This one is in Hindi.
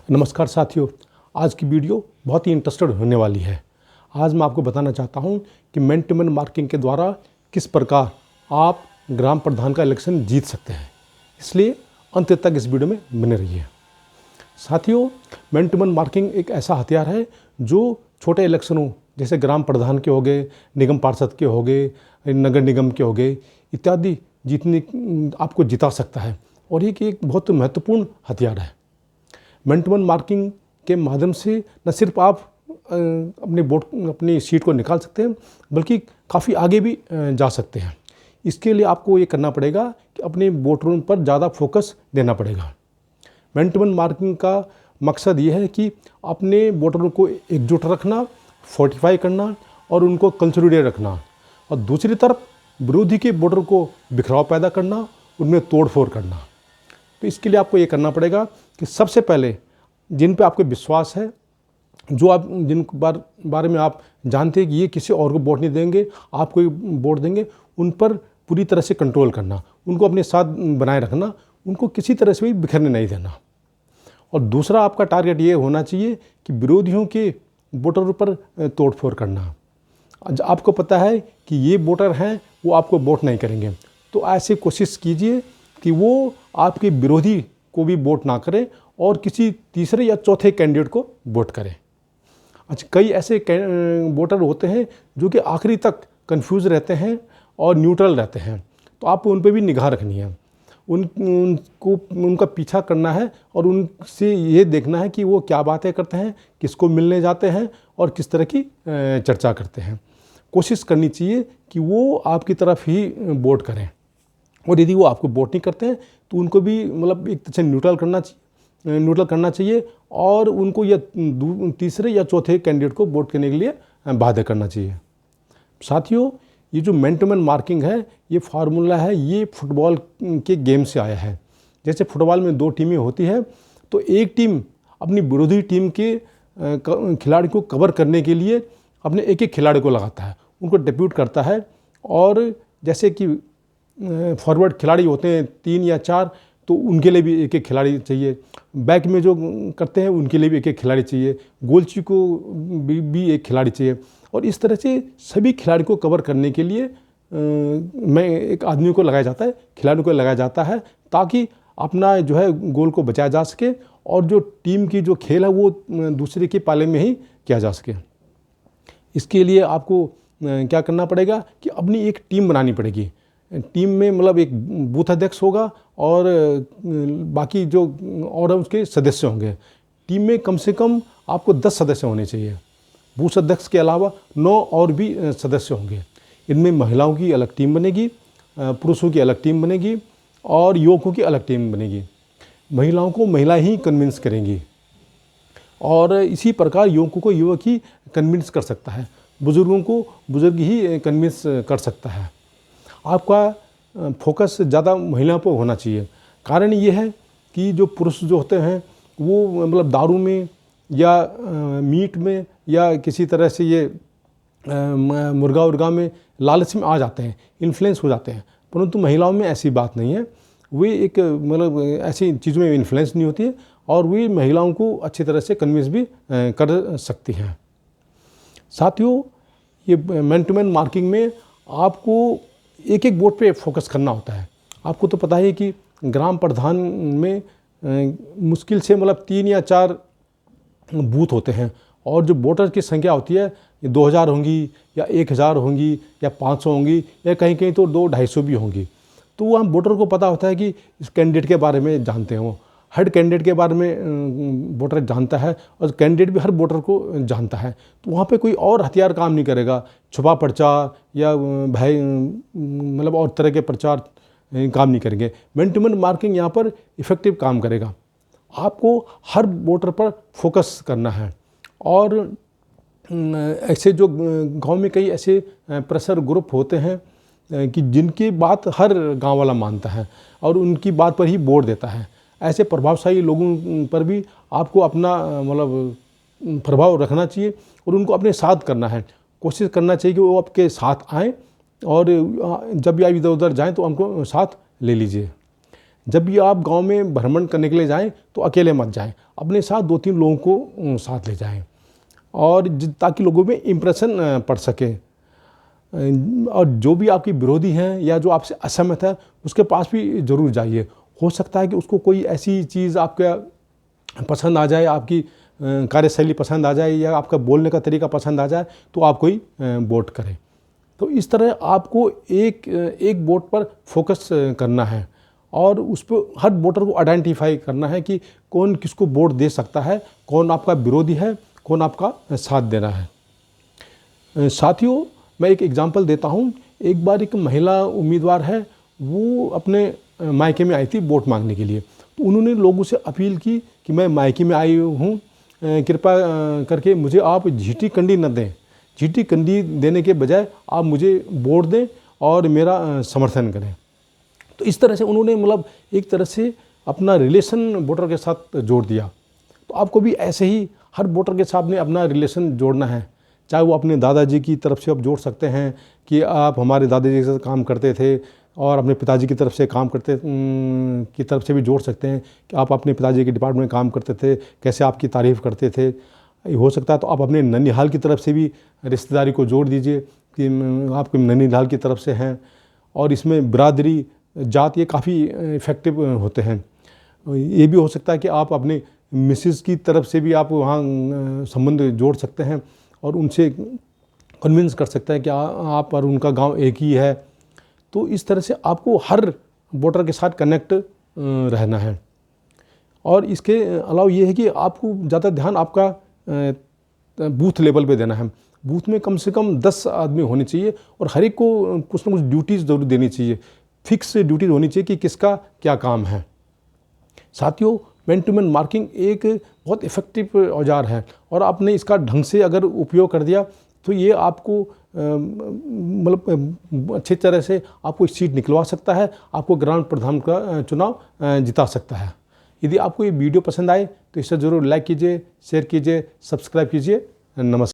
नमस्कार साथियों, आज की वीडियो बहुत ही इंटरेस्टेड होने वाली है। आज मैं आपको बताना चाहता हूं कि मैन टू मैन मार्किंग के द्वारा किस प्रकार आप ग्राम प्रधान का इलेक्शन जीत सकते हैं। इसलिए अंत तक इस वीडियो में बने रहिए। साथियों, मैन टू मैन मार्किंग एक ऐसा हथियार है जो छोटे इलेक्शनों जैसे ग्राम प्रधान के हो गए, निगम पार्षद के हो गए, नगर निगम के हो गए इत्यादि जीतने आपको जिता सकता है और ये एक बहुत महत्वपूर्ण हथियार है। मैन टू मैन मार्किंग के माध्यम से न सिर्फ आप अपनी सीट को निकाल सकते हैं बल्कि काफ़ी आगे भी जा सकते हैं। इसके लिए आपको ये करना पड़ेगा कि अपने वोटरों पर ज़्यादा फोकस देना पड़ेगा। मैन टू मैन मार्किंग का मकसद ये है कि अपने वोटरों को एकजुट रखना, फोर्टिफाई करना और उनको कंसोलिडेट रखना, और दूसरी तरफ विरोधी के वोटर को बिखराव पैदा करना, उनमें तोड़फोड़ करना। तो इसके लिए आपको ये करना पड़ेगा कि सबसे पहले जिन पे आपको विश्वास है, जो आप जिन बारे में आप जानते हैं कि ये किसी और को वोट नहीं देंगे, आपको वोट देंगे, उन पर पूरी तरह से कंट्रोल करना, उनको अपने साथ बनाए रखना, उनको किसी तरह से भी बिखरने नहीं देना। और दूसरा आपका टारगेट ये होना चाहिए कि विरोधियों के वोटरों पर तोड़फोड़ करना। आपको पता है कि ये वोटर हैं, वो आपको वोट नहीं करेंगे, तो ऐसे कोशिश कीजिए कि वो आपके विरोधी को भी वोट ना करें और किसी तीसरे या चौथे कैंडिडेट को वोट करें। अच्छा, कई ऐसे वोटर होते हैं जो कि आखिरी तक कंफ्यूज रहते हैं और न्यूट्रल रहते हैं, तो आपको उन पर भी निगाह रखनी है। उनको उनका पीछा करना है और उनसे ये देखना है कि वो क्या बातें करते हैं, किसको मिलने जाते हैं और किस तरह की चर्चा करते हैं। कोशिश करनी चाहिए कि वो आपकी तरफ ही वोट करें, और यदि वो आपको वोट नहीं करते हैं तो उनको भी एक तरह से न्यूट्रल करना चाहिए और उनको या तीसरे या चौथे कैंडिडेट को वोट करने के लिए बाध्य करना चाहिए। साथियों, ये जो मैन टू मैन मार्किंग है, ये फार्मूला है, ये फुटबॉल के गेम से आया है। जैसे फुटबॉल में 2 टीमें होती हैं, तो एक टीम अपनी विरोधी टीम के खिलाड़ी को कवर करने के लिए अपने एक खिलाड़ी को लगाता है, उनको डिप्यूट करता है। और जैसे कि फॉरवर्ड खिलाड़ी होते हैं 3 या 4, तो उनके लिए भी एक खिलाड़ी चाहिए। बैक में जो करते हैं उनके लिए भी एक खिलाड़ी चाहिए। गोलची को भी एक खिलाड़ी चाहिए। और इस तरह से सभी खिलाड़ी को कवर करने के लिए एक आदमी को लगाया जाता है, खिलाड़ी को लगाया जाता है, ताकि अपना जो है गोल को बचाया जा सके और जो टीम की जो खेल है वो दूसरे के पाले में ही किया जा सके। इसके लिए आपको क्या करना पड़ेगा कि अपनी एक टीम बनानी पड़ेगी। टीम में एक बूथ अध्यक्ष होगा और बाकी जो और उसके सदस्य होंगे। टीम में कम से कम आपको 10 सदस्य होने चाहिए। बूथ अध्यक्ष के अलावा 9 और भी सदस्य होंगे। इनमें महिलाओं की अलग टीम बनेगी, पुरुषों की अलग टीम बनेगी और युवकों की अलग टीम बनेगी। महिलाओं को महिला ही कन्विंस करेंगी और इसी प्रकार युवकों को युवक ही कन्विंस कर सकता है, बुज़ुर्गों को बुज़ुर्ग ही कन्विंस कर सकता है। आपका फोकस ज़्यादा महिलाओं पर होना चाहिए। कारण ये है कि जो पुरुष जो होते हैं वो दारू में या मीट में या किसी तरह से ये मुर्गा उर्गा में लालच में आ जाते हैं, इन्फ्लुएंस हो जाते हैं। परंतु महिलाओं में ऐसी बात नहीं है। वे एक ऐसी चीज़ों में इन्फ्लुएंस नहीं होती है और वे महिलाओं को अच्छी तरह से कन्विंस भी कर सकती हैं। साथियों, ये मैन टू मैन मार्किंग में आपको एक वोट पे फोकस करना होता है। आपको तो पता ही कि ग्राम प्रधान में मुश्किल से 3 या 4 बूथ होते हैं और जो वोटर की संख्या होती है 2000 होंगी या 1000 होंगी या 500 होंगी या कहीं कहीं तो 200-250 भी होंगी। तो वहाँ वोटर को पता होता है कि इस कैंडिडेट के बारे में जानते हैं, वो हर कैंडिडेट के बारे में वोटर जानता है और कैंडिडेट भी हर वोटर को जानता है। तो वहाँ पे कोई और हथियार काम नहीं करेगा, छुपा प्रचार या भय और तरह के प्रचार काम नहीं करेंगे। मैन टू मैन मार्किंग यहाँ पर इफ़ेक्टिव काम करेगा। आपको हर वोटर पर फोकस करना है और ऐसे जो गांव में कई ऐसे प्रेशर ग्रुप होते हैं कि जिनकी बात हर गांव वाला मानता है और उनकी बात पर ही वोट देता है। ऐसे प्रभावशाली लोगों पर भी आपको अपना प्रभाव रखना चाहिए और उनको अपने साथ करना है। कोशिश करना चाहिए कि वो आपके साथ आएँ और जब भी आप इधर उधर जाएँ तो उनको साथ ले लीजिए। जब भी आप गांव में भ्रमण करने के लिए जाएं तो अकेले मत जाएं, अपने साथ 2-3 लोगों को साथ ले जाएं और ताकि लोगों में इम्प्रेशन पड़ सके। और जो भी आपके विरोधी हैं या जो आपसे असहमत है उसके पास भी ज़रूर जाइए। हो सकता है कि उसको कोई ऐसी चीज़ आपका पसंद आ जाए, आपकी कार्यशैली पसंद आ जाए या आपका बोलने का तरीका पसंद आ जाए तो आप कोई वोट करें। तो इस तरह आपको एक वोट पर फोकस करना है और उस पर हर वोटर को आइडेंटिफाई करना है कि कौन किसको वोट दे सकता है, कौन आपका विरोधी है, कौन आपका साथ दे रहा है। साथियों, मैं एक एग्जांपल देता हूँ। एक बार एक महिला उम्मीदवार है, वो अपने मायके में आई थी वोट मांगने के लिए। तो उन्होंने लोगों से अपील की कि मैं मायके में आई हूँ, कृपया करके मुझे आप झीटी कंडी न दें, झीटी कंडी देने के बजाय आप मुझे वोट दें और मेरा समर्थन करें। तो इस तरह से उन्होंने मतलब एक तरह से अपना रिलेशन वोटर के साथ जोड़ दिया। तो आपको भी ऐसे ही हर वोटर के साथ में अपना रिलेशन जोड़ना है। चाहे वो अपने दादाजी की तरफ से आप जोड़ सकते हैं कि आप हमारे दादाजी के साथ काम करते थे, और अपने पिताजी की तरफ से काम करते की तरफ से भी जोड़ सकते हैं कि आप अपने पिताजी के डिपार्टमेंट में काम करते थे, कैसे आपकी तारीफ़ करते थे। हो सकता है तो आप अपने ननिहाल की तरफ से भी रिश्तेदारी को जोड़ दीजिए कि आप ननिहाल की तरफ से हैं। और इसमें बिरादरी, जात, ये काफ़ी इफ़ेक्टिव होते हैं। ये भी हो सकता है कि आप अपने मिसेस की तरफ से भी आप वहाँ संबंध जोड़ सकते हैं और उनसे कन्विंस कर सकते हैं कि आप और उनका गांव एक ही है। तो इस तरह से आपको हर वोटर के साथ कनेक्ट रहना है। और इसके अलावा ये है कि आपको ज़्यादा ध्यान आपका बूथ लेवल पे देना है। बूथ में कम से कम 10 आदमी होने चाहिए और हर एक को कुछ ना कुछ ड्यूटीज़ ज़रूर देनी चाहिए, फिक्स ड्यूटीज़ होनी चाहिए कि किसका क्या काम है। साथियों, मैन टू मैन मार्किंग एक बहुत इफ़ेक्टिव औजार है और आपने इसका ढंग से अगर उपयोग कर दिया तो ये आपको मतलब अच्छी तरह से आपको एक सीट निकलवा सकता है, आपको ग्राम प्रधान का चुनाव जिता सकता है। यदि आपको ये वीडियो पसंद आए तो इसे ज़रूर लाइक कीजिए, शेयर कीजिए, सब्सक्राइब कीजिए। नमस्कार।